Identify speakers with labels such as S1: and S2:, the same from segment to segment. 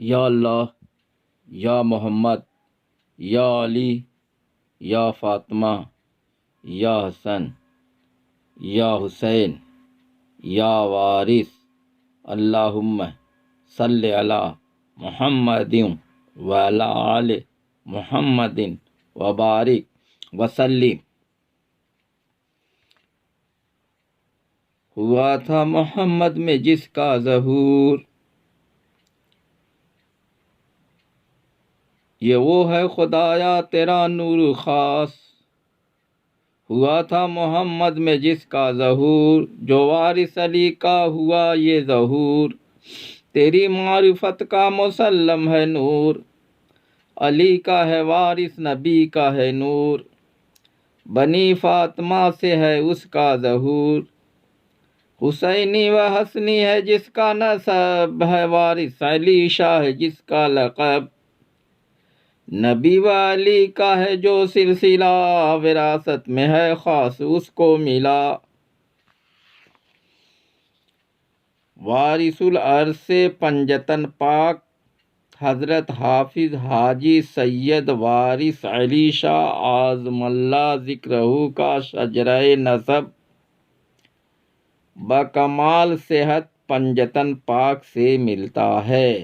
S1: या अल्लाह, या मोहम्मद, या अली, या फ़ातिमा, या हसन, या हुसैन, या वारिस, अल्लाहुम्मा सल्लि अला मुहम्मदिन व अला आले मुहम्मदिन व बारिक वसल्लिम। हुआ था मोहम्मद में जिसका ज़हूर, ये वो है खुदाया तेरा नूर ख़ास। हुआ था मोहम्मद में जिसका ज़हूर, जो वारिस अली का हुआ ये ज़हूर। तेरी मारिफत का मुसल्लम है नूर, अली का है वारिस नबी का है नूर। बनी फातिमा से है उसका ज़हूर, हुसैनी व हसनी है जिसका नसब है, वारिस अली शाह है जिसका लक़ब। नबी व अली का है जो सिलसिला, विरासत में है ख़ास उसको मिला। वारिसुल अर्श से पंजतन पाक, हज़रत हाफिज़ हाजी सैयद वारिस अली शाह आज़मल्ला ज़िक्रहू का शजरे नसब बकमाल सेहत पंजतन पाक से मिलता है।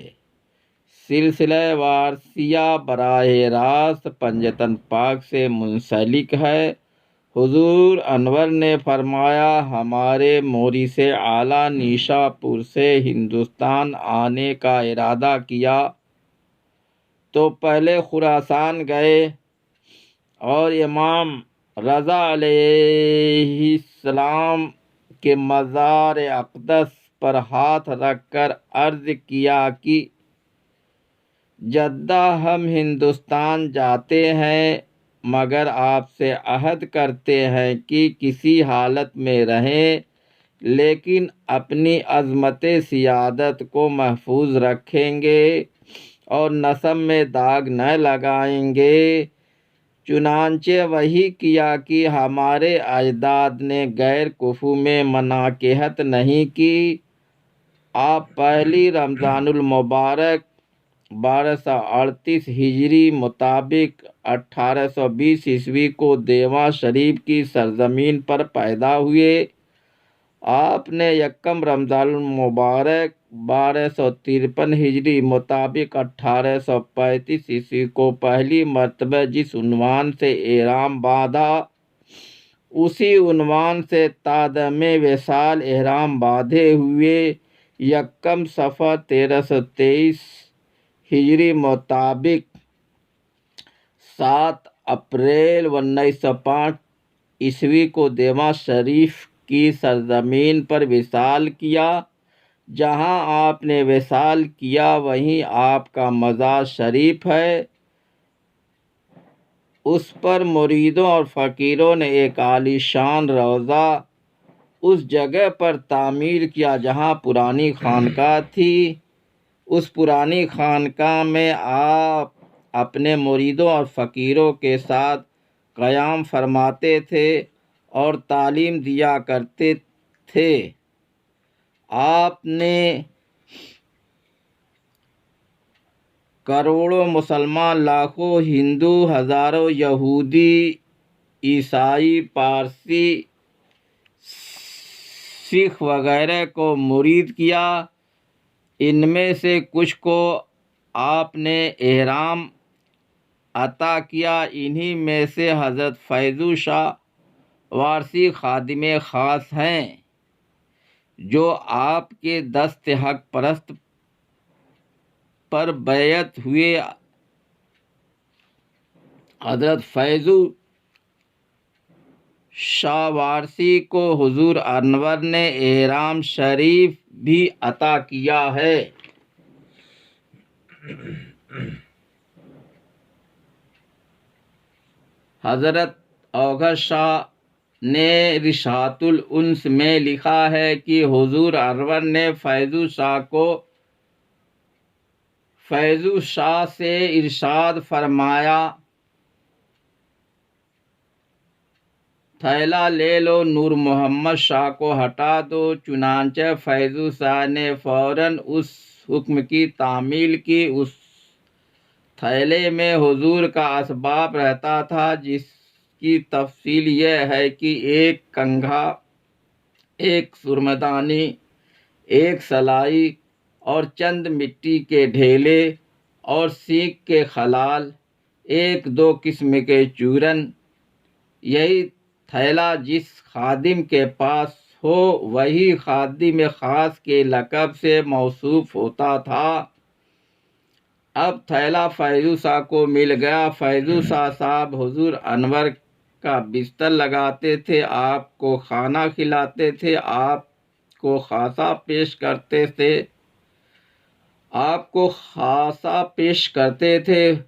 S1: सिलसिला वारसिया बराह रास्त पंजतन पाक से मुंसलिक है। हुजूर अनवर ने फरमाया, हमारे मोरी से आला निशापुर से हिंदुस्तान आने का इरादा किया तो पहले खुरासान गए और इमाम रज़ा अलैहिस्सलाम के मज़ार अक़दस पर हाथ रखकर अर्ज़ किया कि जद्दा हम हिंदुस्तान जाते हैं, मगर आपसे अहद करते हैं कि किसी हालत में रहें, लेकिन अपनी अज़मत सियादत को महफूज रखेंगे और नसब में दाग न लगाएंगे। चुनांचे वही किया कि हमारे अजदाद ने गैर कुफू में मनाकेहत नहीं की। आप पहली रमज़ानुल मुबारक 1238 हिजरी मुताबिक 1820 ईस्वी को देवा शरीफ की सरजमीन पर पैदा हुए। आपने यक्कम रमज़ानुल मुबारक 1253 हिजरी मुताबिक 1835 ईस्वी को पहली मर्तबा जिस उन्वान से एहराम बांधा, उसी उन्वान से तादमे विसाल एहराम बांधे हुए यक्कम सफ़ा 1323 हिजरी मुताबिक 7 अप्रैल 1905 ईस्वी को देवा शरीफ की सरजमीन पर विसाल किया। जहां आपने विसाल किया वहीं आपका मज़ार शरीफ है। उस पर मुरीदों और फ़कीरों ने एक आलीशान रोज़ा उस जगह पर तामीर किया जहां पुरानी खानकाह थी। उस पुरानी खानकाह में आप अपने मुरीदों और फ़कीरों के साथ क़याम फरमाते थे और तालीम दिया करते थे। आपने करोड़ों मुसलमान, लाखों हिंदू, हज़ारों यहूदी, ईसाई, पारसी, सिख वगैरह को मुरीद किया। इनमें से कुछ को आपने एहराम अता किया। इन्हीं में से हज़रत फैज़ू शाह वारसी खादिम ख़ास हैं, जो आपके दस्त हक परस्त पर बैयत हुए। हज़रत फैज़ू शाह वारसी को हुजूर अनवर ने एहराम शरीफ भी अता किया है। हज़रत औघर शाह ने रिशातुल उन्स में लिखा है कि हुजूर अनवर ने फैज़ू शाह को फैज़ू शाह से इरशाद फरमाया, थैला ले लो, नूर मोहम्मद शाह को हटा दो। चुनांचे फैज़ू शाह ने फ़ौरन उस हुक्म की तामील की। उस थैले में हुजूर का असबाब रहता था, जिसकी तफसील यह है कि एक कंघा, एक सुरमदानी, एक सलाई और चंद मिट्टी के ढेले और सीख के खलाल, एक दो किस्म के चूरन। यही थैला जिस खादिम के पास हो वही खादिम खास के लक़ब से मौसूफ होता था। अब थैला फैज़ू शाह को मिल गया। फैज़ू शाह साहब हुजूर अनवर का बिस्तर लगाते थे, आपको खाना खिलाते थे, आपको खासा पेश करते थे।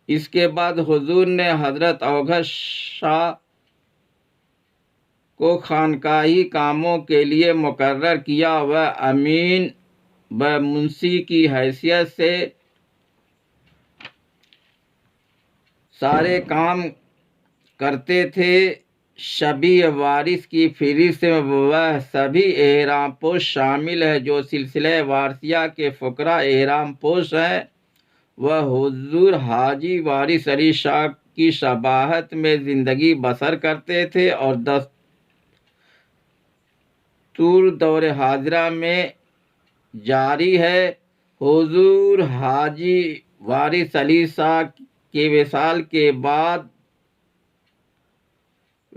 S1: इसके बाद हुजूर ने हज़रत औघड़ शाह को खानकाही कामों के लिए मुकर्रर किया। वह अमीन व मुंशी की हैसियत से सारे काम करते थे। शबी वारिस की फ़हरिस्त में वह सभी एहराम पोश शामिल है जो सिलसिले वारसिया के फ़ुकरा एहराम पोश हैं। वह हुजूर हाजी वारिस अली शाह की शबाहत में ज़िंदगी बसर करते थे और दस्तूर दौर हाजरा में जारी है। हुजूर हाजी वारिस अली शाह के विसाल के बाद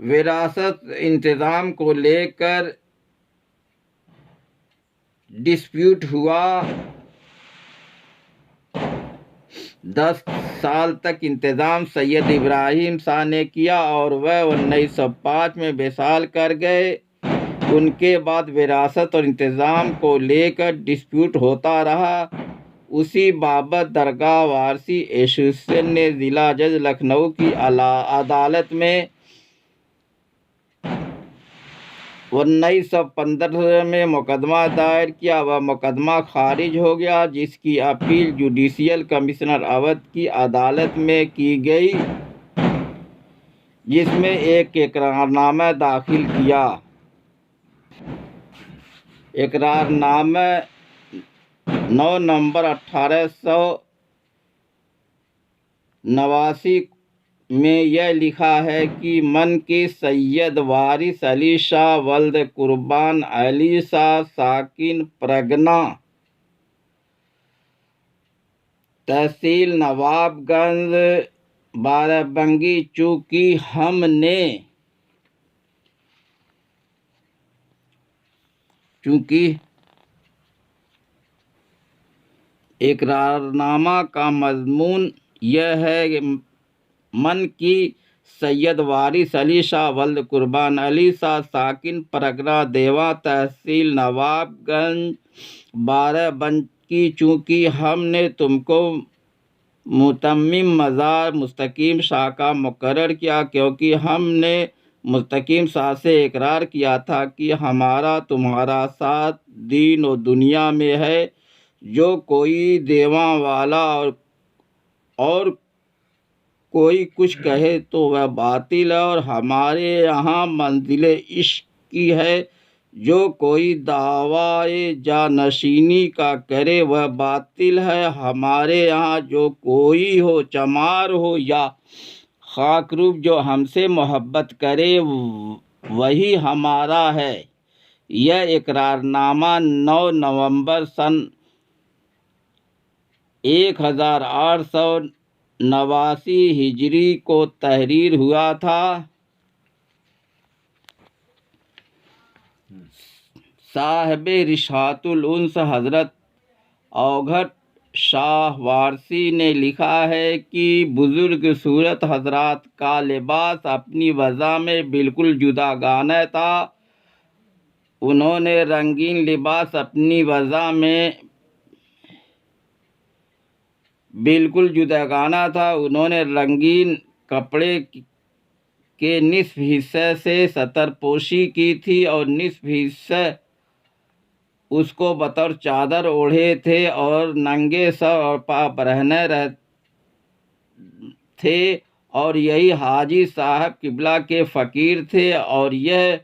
S1: विरासत इंतज़ाम को लेकर डिस्प्यूट हुआ। 10 साल तक इंतज़ाम सैयद इब्राहिम शाह ने किया और वह 1905 में विसाल कर गए। उनके बाद विरासत और इंतज़ाम को लेकर डिस्प्यूट होता रहा। उसी बाबत दरगाह वारसी एसोसिएशन ने ज़िला जज लखनऊ की अदालत में 1915 में मुकदमा दायर किया। वह मुकदमा खारिज हो गया, जिसकी अपील जुडिशियल कमिश्नर अवध की अदालत में की गई, जिसमें एक इकरारनामा दाखिल किया। इकरारनामा 9 नवंबर 1889 में यह लिखा है कि मन की सैयद वारिस अली शाह वल्द कुर्बान अली शाह साकिन प्रगना तहसील नवाबगंज बाराबंकी, चूँकि इकरारनामा का मजमून यह है कि मन की सैयद वारिस अली शाह वल्द कुर्बान अली शाह साकिन परगना देवा तहसील नवाबगंज बाराबंकी, चूँकि हमने तुमको मुतम्मिम मज़ार मुस्तकीम शाह का मुकर्रर किया, क्योंकि हमने मुस्तकीम शाह से इकरार किया था कि हमारा तुम्हारा साथ दीन और दुनिया में है। जो कोई देवा वाला और कोई कुछ कहे तो वह बातिल है और हमारे यहाँ मंजिल इश्क की है। जो कोई दावाए जानशीनी का करे वह बातिल है। हमारे यहाँ जो कोई हो चमार हो या खाकरूब जो हमसे मोहब्बत करे वही हमारा है। यह इकरारनामा 9 नवंबर सन 1889 हिजरी को तहरीर हुआ था। साहिब रिशातुल उन्स हज़रत औघड़ शाह वारसी ने लिखा है कि बुज़ुर्ग सूरत हजरात का लिबास अपनी वज़ा में बिल्कुल जुदागाना था। उन्होंने रंगीन लिबास अपनी वज़ा में बिल्कुल जुदागाना था। उन्होंने रंगीन कपड़े के निसफ हिस्से से सतरपोशी की थी और निसफ हिस्सा उसको बतौर चादर ओढ़े थे और नंगे सर और पाँव बरहने थे। और यही हाजी साहब किबला के फ़कीर थे। और यह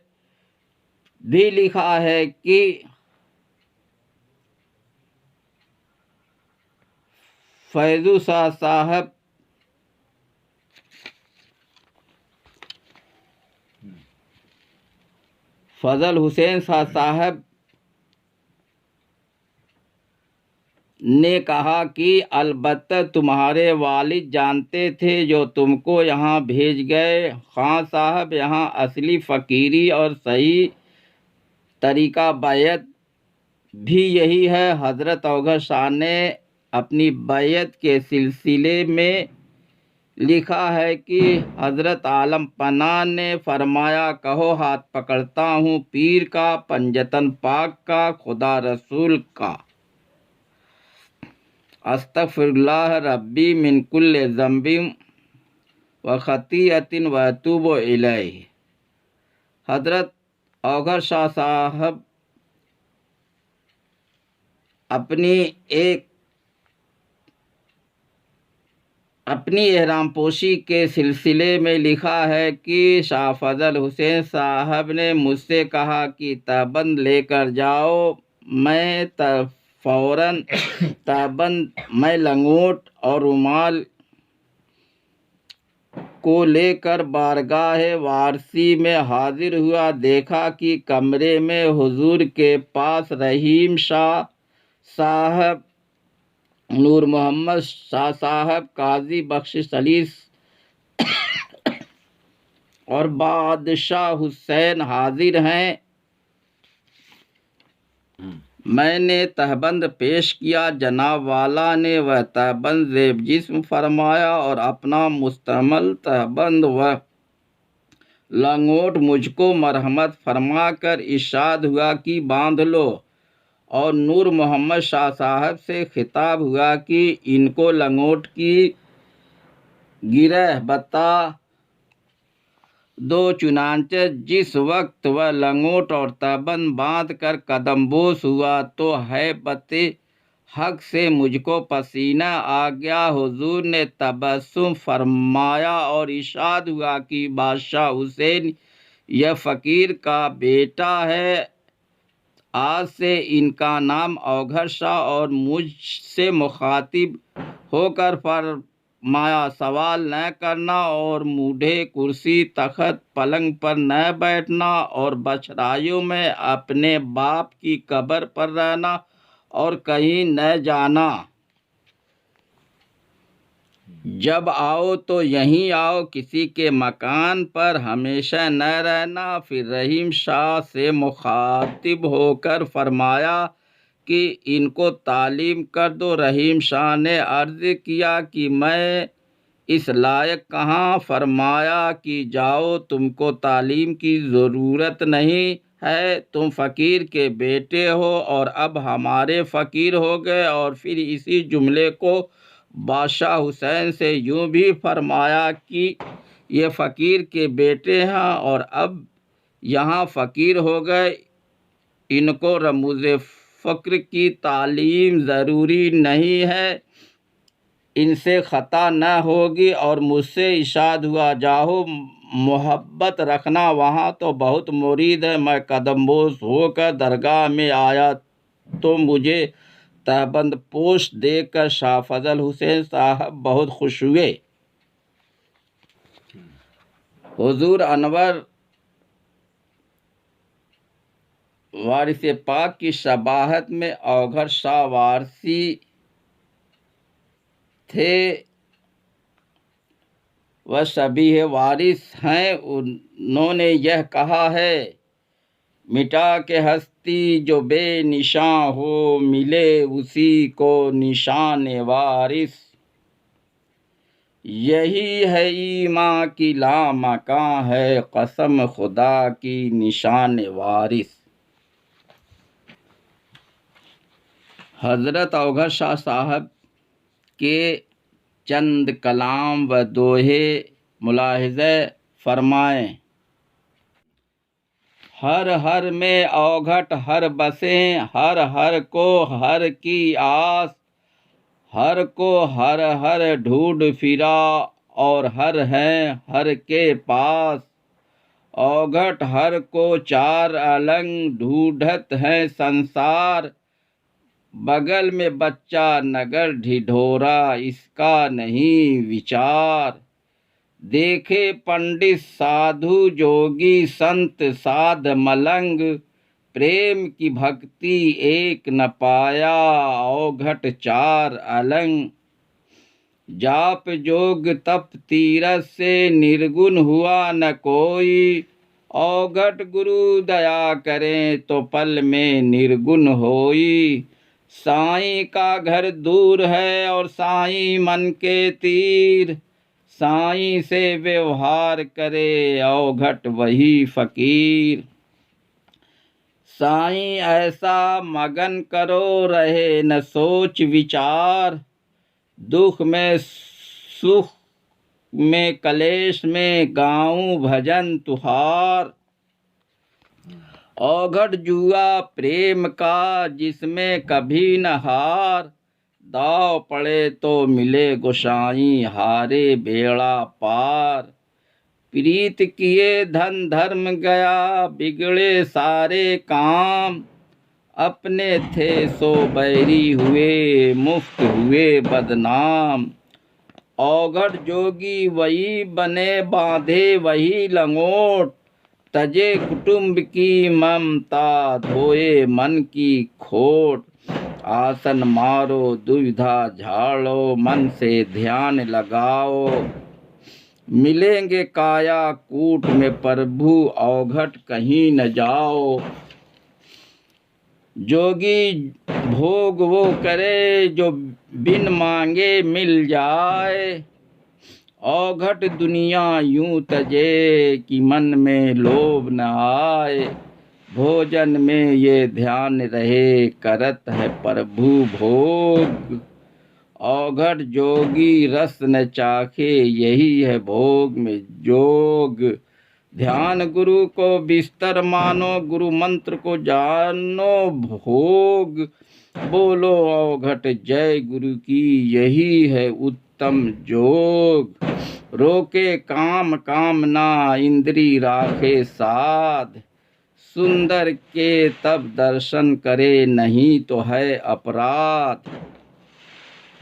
S1: भी लिखा है कि फैजू शाह साहब फजल हुसैन शाह साहब ने कहा कि अलबत्ता तुम्हारे वालिद जानते थे जो तुमको यहाँ भेज गए। खां साहब, यहाँ असली फ़कीरी और सही तरीका बैत भी यही है। हज़रत अौघर शाह ने अपनी बैत के सिलसिले में लिखा है कि हज़रत आलम पनाह ने फरमाया, कहो हाथ पकड़ता हूँ पीर का, पंजतन पाक का, खुदा रसूल का। अस्तग़फिरुल्लाह रब्बी मिन कुल्लि ज़ंबिन व खतीअतिन व अतूबु इलैह। हज़रत अौघर शाह साहब अपनी एहराम पोशी के सिलसिले में लिखा है कि शाह फजल हुसैन साहब ने मुझसे कहा कि तहबंद लेकर जाओ। मैं फ़ौरन तहबंद मैं लंगोट और रुमाल को लेकर बारगाह वारसी में हाजिर हुआ। देखा कि कमरे में हुजूर के पास रहीम शाह साहब, नूर मोहम्मद शाह साहब, काजी बख्श अली और बादशाह हुसैन हाजिर हैं। मैंने तहबंद पेश किया। जनाब वाला ने वह तहबंद ज़ेब जिस्म फरमाया और अपना मुस्तमल तहबंद व लंगोट मुझको मरहमत फरमा कर इरशाद हुआ कि बांध लो। और नूर मोहम्मद शाह साहब से खिताब हुआ कि इनको लंगोट की गिरह बता दो। चुनांचे जिस वक्त वह लंगोट और तहबंद बांध कर कदमबोस हुआ तो हैबते हक से मुझको पसीना आ गया। हुजूर ने तबस्सुम फरमाया और इरशाद हुआ कि बादशाह हुसैन यह फ़कीर का बेटा है। आज से इनका नाम अौघर शाह और मुझसे मुखातिब होकर फरमाया, सवाल न करना और मूढ़े कुर्सी तख्त पलंग पर न बैठना और बछराइयों में अपने बाप की कब्र पर रहना और कहीं न जाना। जब आओ तो यहीं आओ, किसी के मकान पर हमेशा न रहना। फिर रहीम शाह से मुखातिब होकर फरमाया कि इनको तालीम कर दो। रहीम शाह ने अर्ज़ किया कि मैं इस लायक कहाँ। फरमाया कि जाओ, तुमको तालीम की ज़रूरत नहीं है, तुम फ़कीर के बेटे हो और अब हमारे फ़कीर हो गए। और फिर इसी जुमले को बादशाह हुसैन से यूँ भी फरमाया कि ये फ़कीर के बेटे हैं और अब यहाँ फ़कीर हो गए, इनको रमूज़ फ़क्र की तालीम ज़रूरी नहीं है, इनसे ख़ता न होगी। और मुझसे इरशाद हुआ, जाओ मोहब्बत रखना, वहाँ तो बहुत मुरीद है। मैं कदमबोस होकर दरगाह में आया तो मुझे तहबंद पोश देखकर शाह फजल हुसैन साहब बहुत खुश हुए। हुजूर अनवर वारिस पाक की शबाहत में अौघर शाह वारसी थे, वह शबीह वारिस हैं। उन्होंने यह कहा है, मिटा के हस्ती जो बेनिशां हो, मिले उसी को निशान वारिस। यही है ईमां की लामकां है, कसम खुदा की निशान वारिस। हज़रत अौघर शाह साहब के चंद कलाम व दोहे मुलाहिज़ा फरमाएं। हर हर में औघट हर बसें, हर हर को हर की आस, हर को हर हर ढूंढ फिरा और हर हैं हर के पास। औघट हर को चार अलंग ढूंढत हैं संसार, बगल में बच्चा नगर ढिढोरा, इसका नहीं विचार। देखे पंडित साधु जोगी संत साध मलंग, प्रेम की भक्ति एक न पाया, औघट चार अलंग। जाप जोग तप तीरथ से निर्गुण हुआ न कोई, औघट गुरु दया करें तो पल में निर्गुण होई। साईं का घर दूर है और साईं मन के तीर, साईं से व्यवहार करे औघट वही फकीर। साईं ऐसा मगन करो रहे न सोच विचार, दुख में सुख में कलेश में गाऊं भजन तुहार। औघट जुआ प्रेम का जिसमें कभी न हार, दाव पड़े तो मिले गोसाई हारे बेड़ा पार। प्रीत किए धन धर्म गया बिगड़े सारे काम, अपने थे सो बैरी हुए मुफ्त हुए बदनाम। औघट जोगी वही बने बांधे वही लंगोट, तजे कुटुंब की ममता धोए मन की खोट। आसन मारो दुविधा झाड़ो मन से ध्यान लगाओ, मिलेंगे काया कूट में प्रभु औघट कहीं न जाओ। जोगी भोग वो करे जो बिन मांगे मिल जाए, औघट दुनिया यूं तजे कि मन में लोभ न आए। भोजन में ये ध्यान रहे करत है प्रभु भोग, औघट जोगी रस न चाखे यही है भोग में जोग। ध्यान गुरु को बिस्तर मानो गुरु मंत्र को जानो भोग, बोलो औघट जय गुरु की यही है उत्तम जोग। रोके काम कामना इंद्री राखे साध, सुंदर के तब दर्शन करे नहीं तो है अपराध।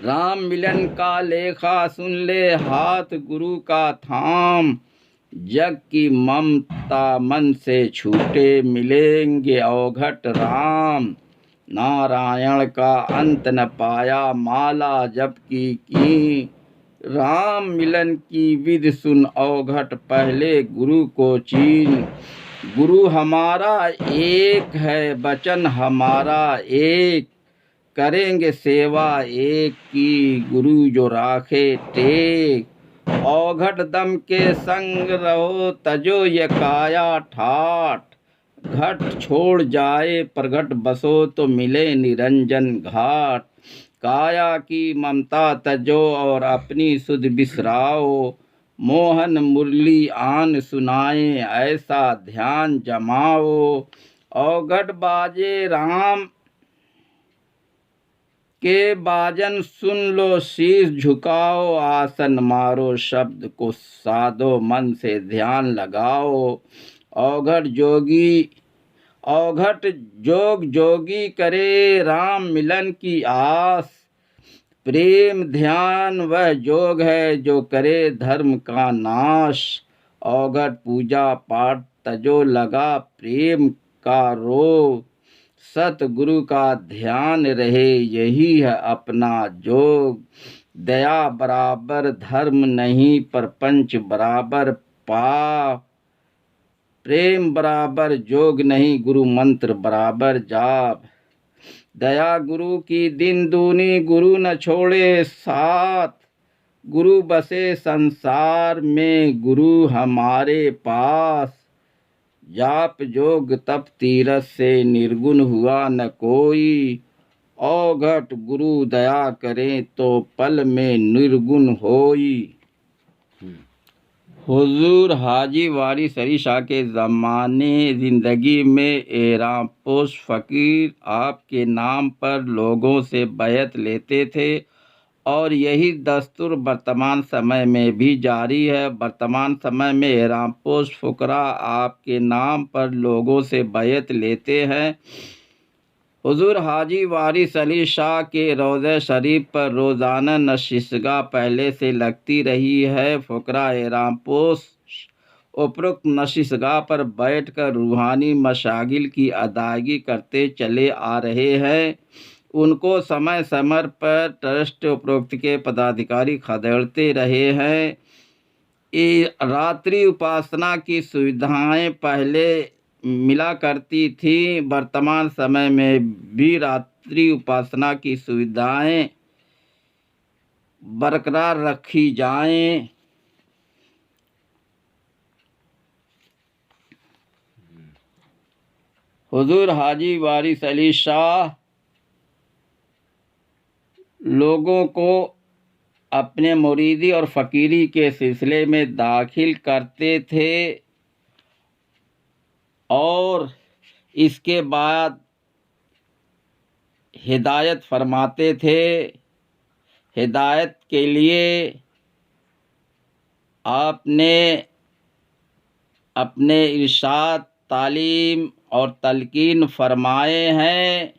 S1: राम मिलन का लेखा सुन ले हाथ गुरु का थाम, जग की ममता मन से छूटे मिलेंगे औघट राम। नारायण का अंत न पाया माला जप की, राम मिलन की विधि सुन औघट पहले गुरु को चीन। गुरु हमारा एक है वचन हमारा एक, करेंगे सेवा एक की गुरु जो राखे टेक। औघट दम के संग रहो तजो ये काया ठाठ, घट छोड़ जाए प्रगट बसो तो मिले निरंजन घाट। काया की ममता तजो और अपनी सुध बिसराओ, मोहन मुरली आन सुनाए ऐसा ध्यान जमाओ। औघट बाजे राम के बाजन सुन लो शीश झुकाओ, आसन मारो शब्द को साधो मन से ध्यान लगाओ। औघट जोग जोगी करे राम मिलन की आस, प्रेम ध्यान वह जोग है जो करे धर्म का नाश। औघट पूजा पाठ तजो लगा प्रेम का रो, सतगुरु का ध्यान रहे यही है अपना जोग। दया बराबर धर्म नहीं प्रपंच बराबर पाप, प्रेम बराबर जोग नहीं गुरु मंत्र बराबर जाप। दया गुरु की दिन दूनी गुरु न छोड़े साथ, गुरु बसे संसार में गुरु हमारे पास। जाप जोग तप तीरथ से निर्गुण हुआ न कोई, औघट गुरु दया करें तो पल में निर्गुण होई। हुजूर हाजी वारिस अली शाह के ज़माने ज़िंदगी में एरापोश फ़कीर आपके नाम पर लोगों से बैत लेते थे और यही दस्तूर वर्तमान समय में भी जारी है। वर्तमान समय में एरापोश फ़ुकरा आपके नाम पर लोगों से बैत लेते हैं। हुजूर हाजी वारिस अली शाह के रोज़े शरीफ पर रोज़ाना नशिस्तगाह पहले से लगती रही है। फ़ुक़रा एहरामपोश उपरोक्त नशिस्तगाह पर बैठकर रूहानी मशागिल की अदायगी करते चले आ रहे हैं। उनको समय समय पर ट्रस्ट उपरोक्त के पदाधिकारी खदेड़ते रहे हैं। रात्रि उपासना की सुविधाएं पहले मिला करती थी, वर्तमान समय में भी रात्रि उपासना की सुविधाएं बरकरार रखी जाएं। हुजूर हाजी वारिस अली शाह लोगों को अपने मुरीदी और फ़कीरी के सिलसिले में दाखिल करते थे और इसके बाद हिदायत फरमाते थे। हिदायत के लिए आपने अपने इरशाद, तालीम और तलकीन फरमाए हैं।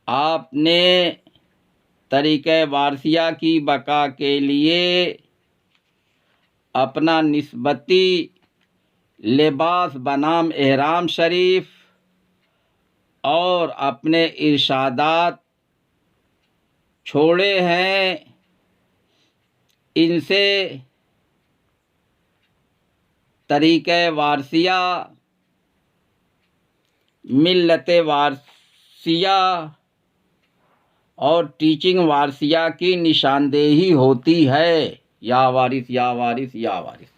S1: आपने तरीक़े वारसिया की बका के लिए अपना निस्बती लिबास बनाम एहराम शरीफ और अपने इरशादात छोड़े हैं। इनसे तरीक़े वारसिया, मिल्लत वारसिया और टीचिंग वारसिया की निशानदेही होती है। या वारिस या वारिस या वारिस।